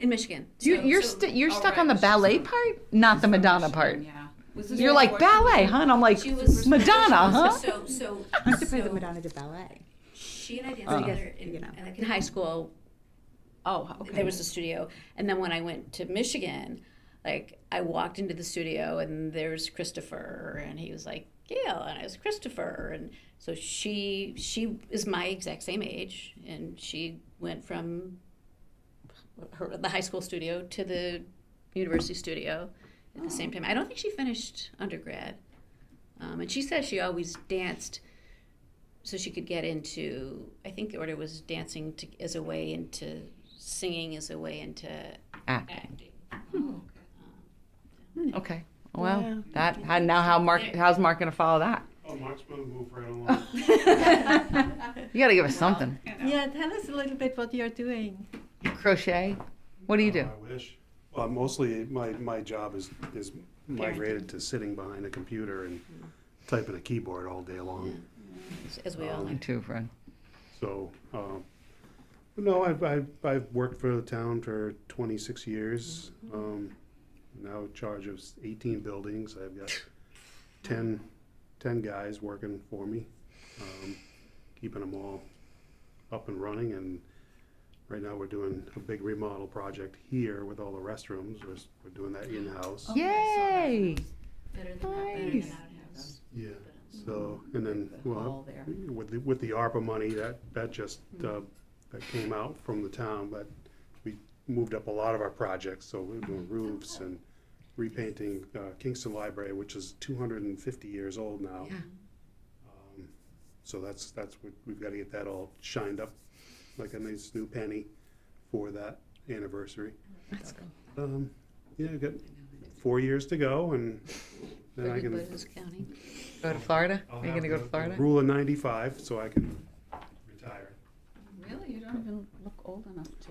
In Michigan. You're stuck on the ballet part, not the Madonna part. Yeah. You're like ballet, huh? And I'm like She was Madonna, huh? So I have to play the Madonna de ballet. she and I danced together in high school. Oh, okay. There was a studio, and then when I went to Michigan, like I walked into the studio and there's Christopher, and he was like Gail, and I was Christopher, and so she is my exact same age, and she went from the high school studio to the university studio at the same time. I don't think she finished undergrad. And she said she always danced so she could get into, I think the order was dancing as a way into singing, as a way into acting. Okay. Well, Yeah. how's Mark gonna follow that? Oh, Mark's gonna move right along. You gotta give us something. Yeah, tell us a little bit what you're doing. Crochet. What do you do? I wish. Well, mostly my job is migrated to sitting behind a computer and typing a keyboard all day long. As we all Me know. too, Fred. So, no, I've worked for the town for 26 years. Now in charge of 18 buildings. I've got 10 guys working for me, keeping them all up and running. And right now we're doing a big remodel project here with all the restrooms. We're doing that in-house. Yay! Better than Nice. outhouse. Yeah. So, and then, well, Hall there. with the ARPA money, that just, that came out from the town, but we moved up a lot of our projects, so we're doing roofs and repainting Kingston Library, which is 250 years old now. Yeah. So that's what, we've gotta get that all shined up like a nice new penny for that anniversary. That's cool. Yeah, I've got 4 years to go, and then I Pretty can. Business County. Go to Florida? I'll Are you have gonna go to the Florida? Rule of 95, so I can retire. Really? You don't even look old enough to.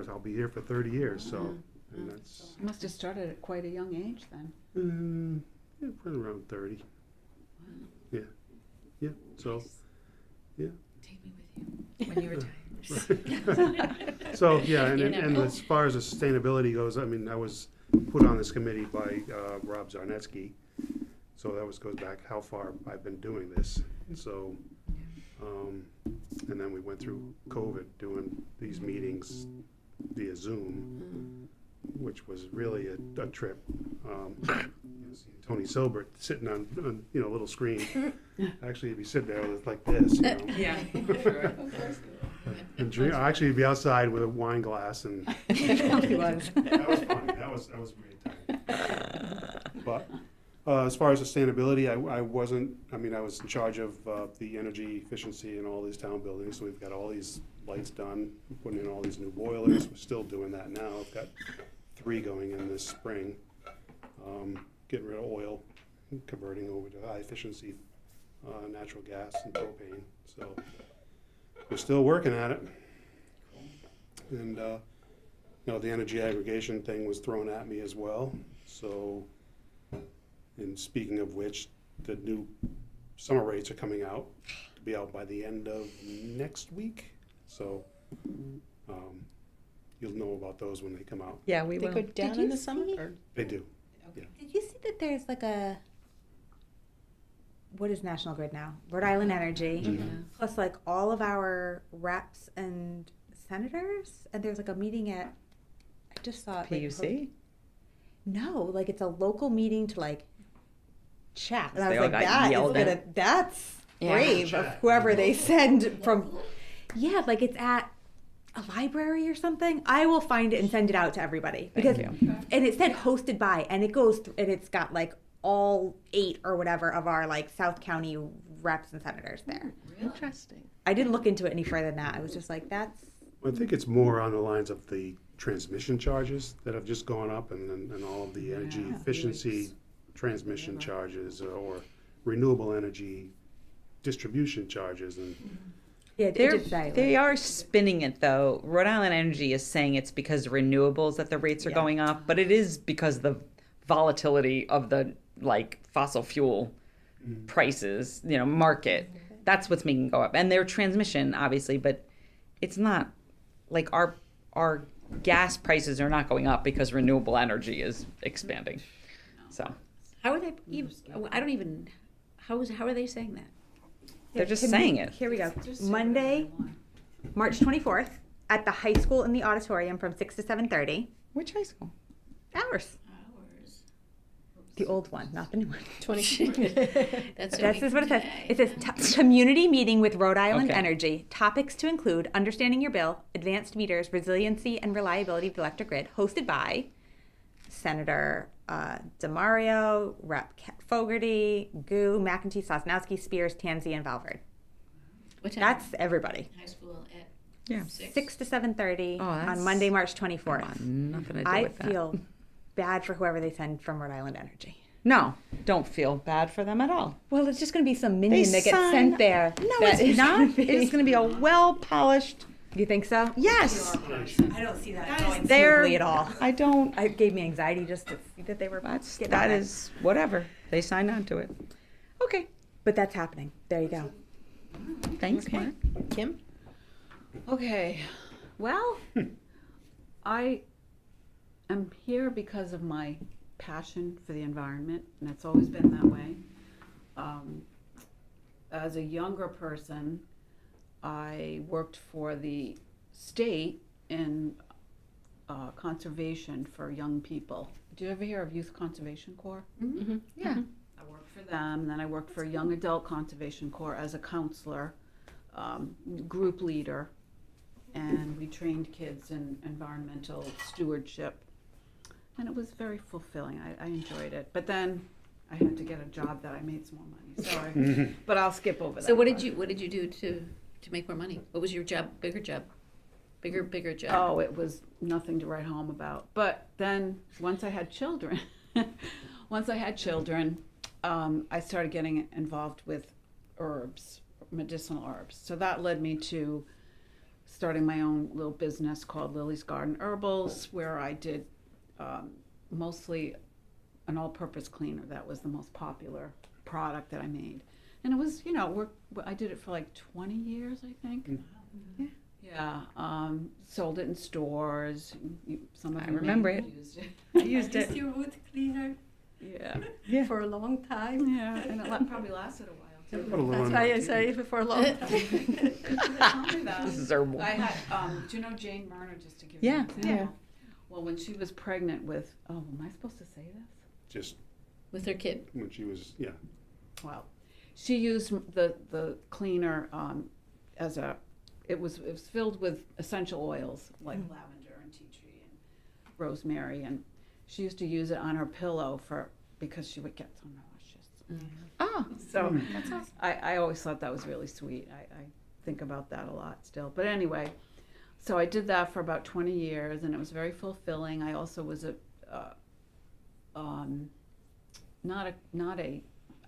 I'll be here for 30 years, so, and that's, You must have started at quite a young age then. yeah, probably around 30. Yeah, so, Take me with you when you retire. so, yeah, and, You and never- as far as the sustainability goes, I mean, I was put on this committee by Rob Zarnetsky, so that goes back how far I've been doing this, so, and then we went through COVID doing these meetings via Zoom, which was really a trip. You see Tony Silbert sitting on a little screen. Actually, he'd be sitting there like this, you know. Yeah. And drink, actually, he'd be outside with a wine glass, and He was. that was funny. That was a great time. But as far as sustainability, I wasn't. I mean, I was in charge of the energy efficiency in all these town buildings. So we've got all these lights done, putting in all these new boilers. We're still doing that now. I've got 3 going in this spring. Getting rid of oil, converting over to high efficiency natural gas and propane. So we're still working at it. And the energy aggregation thing was thrown at me as well. So, and speaking of which, the new summer rates are coming out to be out by the end of next week. So you'll know about those when they come out. Yeah, we They will. go down you in the summer? see- Or? They do. Did you see that there's like a, what is National Grid now? Rhode Island Energy, plus like all of our reps and senators, and there's like a meeting at, I just saw it. like, PUC? No, like it's a local meeting to like chat. And I They was all like, got yelled that's Yeah. brave of whoever they send from. Yeah, like it's at a library or something. I will find it and send it out to everybody because, you. and it said hosted by, and it goes and it's got like all 8 or whatever of our like South County reps and senators there. Interesting. I didn't look into it any further than that. I was just like, that's. I think it's more on the lines of the transmission charges that have just gone up, and all of the energy efficiency transmission charges, or renewable energy distribution charges, and Yeah, it did say, They like, are spinning it though. Rhode Island Energy is saying it's because of renewables that the rates are going up, but it is because the volatility of the fossil fuel prices, market. That's what's making it go up. And their transmission, obviously, but it's not like our gas prices are not going up because renewable energy is expanding. So How are they even? I don't even. How are they saying that? they're just can saying we- it. Here we go. Monday, March 24th at the high school in the auditorium from 6 to 7:30. Which high school? Hours. The old one, not the new one. 24. That's This is what it says. It says community meeting with Rhode Island Okay. Energy. Topics to include understanding your bill, advanced meters, resiliency and reliability of the electric grid. Hosted by Senator DeMario, Rep. Fogarty, Gu, McEntee, Sosnowski, Spears, Tansey, and Valverde. What time? That's everybody. High school at Yeah. 6 to 7:30 Oh, on that's- Monday, March 24th. Come on, nothing to do I with that. feel bad for whoever they send from Rhode Island Energy. No, don't feel bad for them at all. Well, it's just going to be some minion that gets sign- sent there. No, that it's is not. gonna be- It's going to be a well-polished. You think so? Yes, I don't see that going they're. smoothly at all. I don't. It gave me anxiety just to see that they were. That's getting that on it. is whatever they signed on to it. Okay, But that's happening. There you go. thanks, Mark. Kim? Okay, well, I am here because of my passion for the environment, and it's always been that way. As a younger person, I worked for the state in conservation for young people. Do you ever hear of Youth Conservation Corps? Yeah. I worked for them, and then I worked for Young Adult Conservation Corps as a counselor, group leader, and we trained kids in environmental stewardship. And it was very fulfilling. I enjoyed it. But then I had to get a job that I made some more money. So but I'll skip over that. So what did part. you do to make more money? What was your job? Bigger job? Bigger job? Oh, it was nothing to write home about. But then once I had children, I started getting involved with herbs, medicinal herbs. So that led me to starting my own little business called Lily's Garden Herbals, where I did mostly an all-purpose cleaner. That was the most popular product that I made. And it was, I did it for like 20 years, I think. Yeah, sold it in stores. Some of I you may remember have it. used it. I used Used it. your wood cleaner Yeah, for a long time. yeah, and it probably lasted a while too. Put a little That's in why my I tea. say for a long time. Tell me that. This is herbal. I had, do you know Jane Murner, just to give Yeah, you an example? yeah. Well, when she was pregnant with, am I supposed to say this? Just With her kid? when she was, yeah. Well, she used the cleaner as it was filled with essential oils like lavender and tea tree and rosemary, and she used to use it on her pillow because she would get so nauseous. Oh, So I always thought that was really sweet. I think about that a lot still. But anyway, so I did that for about 20 years, and it was very fulfilling. I also was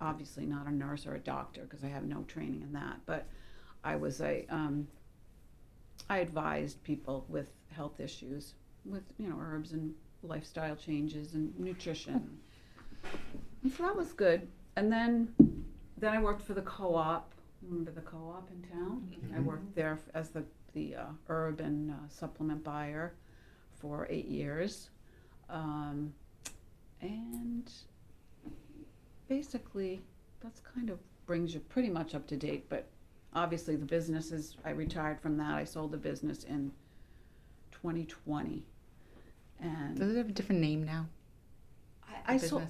obviously not a nurse or a doctor because I have no training in that, but I was I advised people with health issues with, herbs and lifestyle changes and nutrition. And so that was good. And then I worked for the co-op. Remember the co-op in town? I worked there as the herb and supplement buyer for 8 years. And basically, that's kind of brings you pretty much up to date. But obviously the businesses, I retired from that. I sold the business in 2020. And does it have a different name now? I sold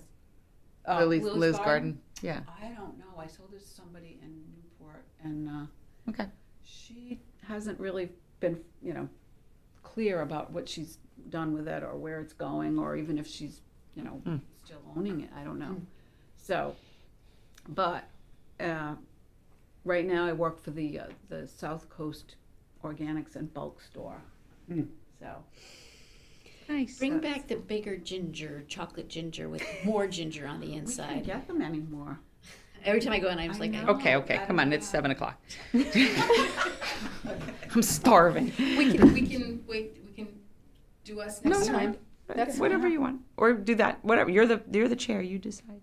Lily's Garden. Yeah. I don't know. I sold it to somebody in Newport, and Okay. she hasn't really been, clear about what she's done with it or where it's going, or even if she's, still owning it. I don't know. So, but right now I work for the South Coast Organics and Bulk Store. So. Nice. Bring back the bigger ginger, chocolate ginger with more ginger on the We can't inside. get them anymore. Every time I go in, I'm just I like, know. Okay, come on, it's 7:00. I'm starving. We can wait. We can do us next No, time. That's whatever you want, or do that. Whatever. You're the chair. You decide.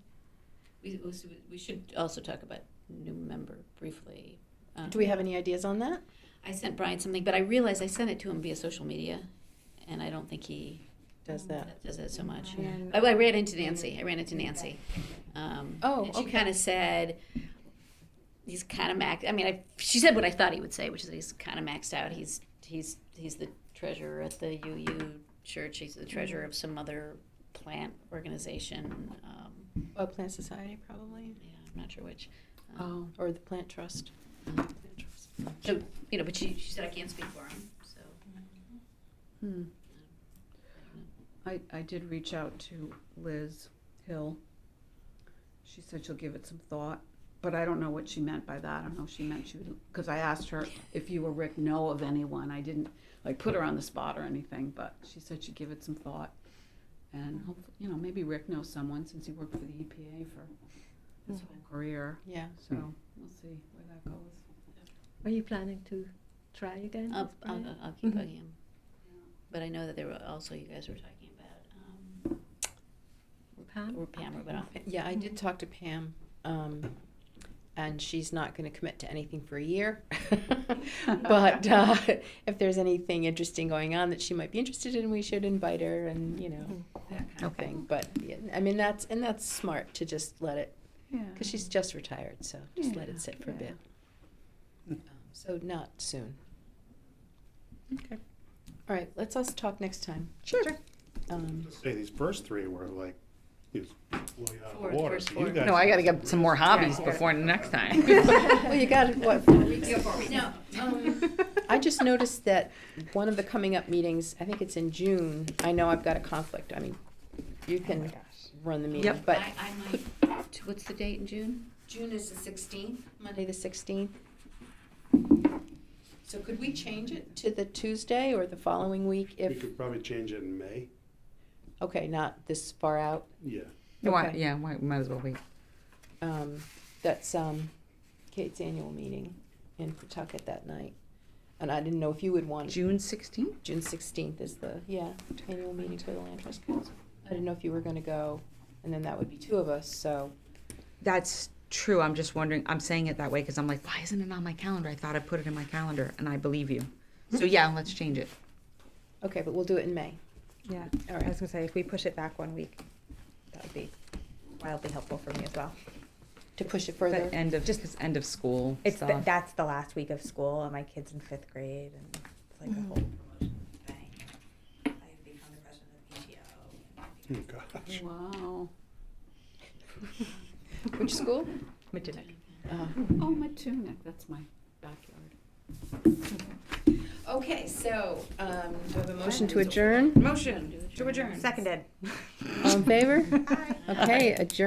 we should also talk about new member briefly. Do we have any ideas on that? I sent Brian something, but I realized I sent it to him via social media, and I don't think he Does that? does it so much. And- I ran into Nancy. Oh, and she okay. kind of said he's kind of maxed. I mean, she said what I thought he would say, which is that he's kind of maxed out. He's the treasurer at the UU church. He's the treasurer of some other plant organization. Oh, Plant Society, probably, Yeah, I'm not sure which. or the Plant Trust. So, you know, but she said I can't speak for him, so. Hmm. I did reach out to Liz Hill. She said she'll give it some thought, but I don't know what she meant by that. I don't know if she meant she would, because I asked her if you or Rick know of anyone. I didn't like put her on the spot or anything, but she said she'd give it some thought. And hopefully, you know, maybe Rick knows someone since he worked for the EPA for his whole career. Yeah. So we'll see where that goes. Are you planning to try again? I'll with Brian? keep Mhm. bugging him. But I know that there were also, you guys were talking about, Pam? or Pam, but Yeah, I did talk to Pam, and she's not gonna commit to anything for a year. But, if there's anything interesting going on that she might be interested in, we should invite her and, you know, that kind of Okay. thing. But, yeah, I mean, that's smart to just let it, Yeah. cause she's just retired, so just let Yeah, it sit for a yeah. bit. So not soon. Okay. All right, let's us talk next time. Sure. Say, these first three were like, he was blow you out of Four, the water. first So four. you guys No, I gotta have get some more hobbies before next time. Well, you got, what, 4 weeks? no, I just noticed that one of the coming up meetings, I think it's in June, I know I've got a conflict, I mean, you can run the meeting, Yep. but I might, what's the date in June? June is the 16th, Monday the 16th. So could we change it to the Tuesday or the following week We if, could probably change it in May. okay, not this far out? Yeah. Why, Okay. yeah, might as well wait. That's Kate's annual meeting in Pawtucket that night. And I didn't know if you would want, June 16th? June 16th is the, annual meeting for the Land Trust Council. I didn't know if you were gonna go, and then that would be 2 of us, so. That's true. I'm just wondering, I'm saying it that way because I'm like, why isn't it on my calendar? I thought I put it in my calendar, and I believe you. So yeah, let's change it. Okay, but we'll do it in May. Yeah. All I right. was gonna say, if we push it back 1 week, that would be wildly helpful for me as well. To push it further. The end of, just end of school It's stuff. that's the last week of school, and my kid's in 5th grade, and it's like a whole promotion thing. I've become the president of PTO. Oh, gosh. Wow. Which school? Matinic. Oh, Matunic, that's my backyard. Okay, so, do I have a motion to adjourn? Motion to adjourn. Seconded. All in favor? Okay, adjourn.